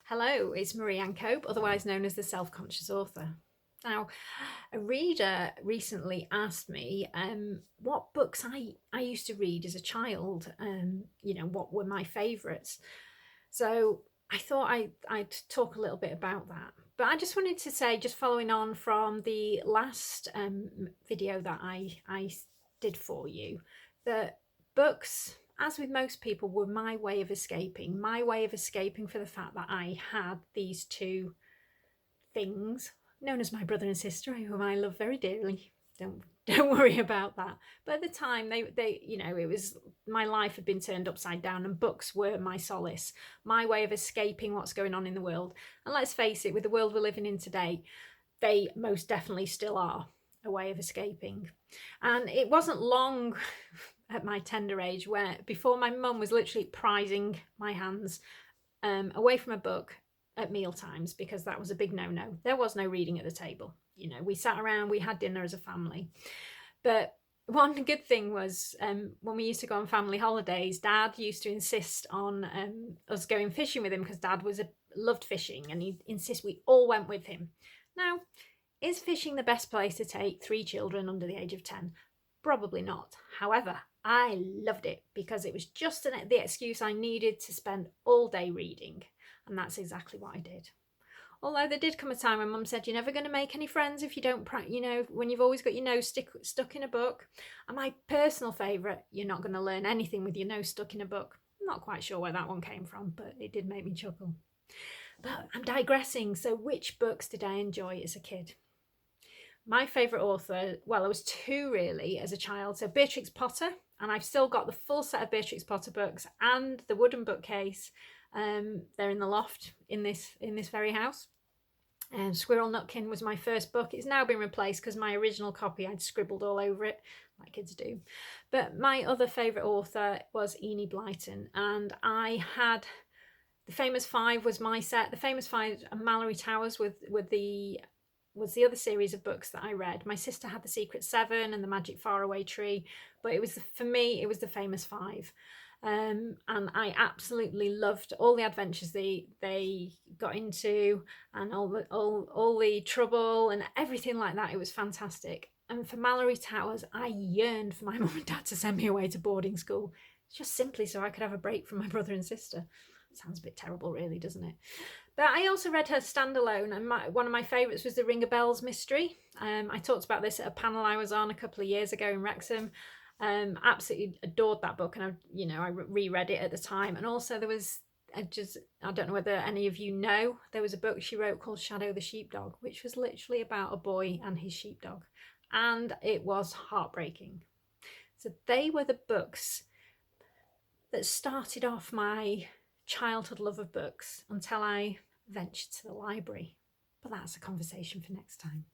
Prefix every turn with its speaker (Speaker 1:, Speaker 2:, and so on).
Speaker 1: Hello, it's Marie-Anne Cope, otherwise known as the Self-Conscious Author. Now, a reader recently asked me what books I used to read as a child, what were my favourites. So I thought I'd talk a little bit about that. But I just wanted to say, just following on from the last video that I did for you, that books, as with most people, were my way of escaping for the fact that I had these two things known as my brother and sister, whom I love very dearly. Don't worry about that. But at the time, it was, my life had been turned upside down, and books were my solace, my way of escaping what's going on in the world. And let's face it, with the world we're living in today, they most definitely still are a way of escaping. And it wasn't long at my tender age where, before my mum was literally prizing my hands away from a book at meal times, because that was a big no-no. There was no reading at the table. We sat around, we had dinner as a family. But one good thing was when we used to go on family holidays, Dad used to insist on us going fishing with him, because Dad loved fishing, and he'd insist we all went with him. Now, is fishing the best place to take 3 children under the age of 10? Probably not. However, I loved it because it was just the excuse I needed to spend all day reading. And that's exactly what I did. Although there did come a time when Mum said, you're never going to make any friends if you don't, when you've always got your nose stuck in a book. And my personal favourite, you're not going to learn anything with your nose stuck in a book. I'm not quite sure where that one came from, but it did make me chuckle. But I'm digressing. So which books did I enjoy as a kid? My favourite author, well, there was 2 really as a child. So Beatrix Potter, and I've still got the full set of Beatrix Potter books and the wooden bookcase. They're in the loft in this very house. Squirrel Nutkin was my first book. It's now been replaced because my original copy I'd scribbled all over it, like kids do. But my other favourite author was Enid Blyton, and I had The Famous Five was my set. The Famous Five and Malory Towers was the other series of books that I read. My sister had The Secret Seven and The Magic Faraway Tree, but for me it was The Famous Five. And I absolutely loved all the adventures they got into, and all the trouble and everything like that. It was fantastic. And for Malory Towers, I yearned for my mum and dad to send me away to boarding school, just simply so I could have a break from my brother and sister. Sounds a bit terrible, really, doesn't it? But I also read her standalone, and one of my favourites was the Ring a Bells mystery. I talked about this at a panel I was on a couple of years ago in Wrexham. Absolutely adored that book, and I reread it at the time. And also there was, I don't know whether any of you know, there was a book she wrote called Shadow the Sheepdog, which was literally about a boy and his sheepdog, and it was heartbreaking. So they were the books that started off my childhood love of books until I ventured to the library. But that's a conversation for next time.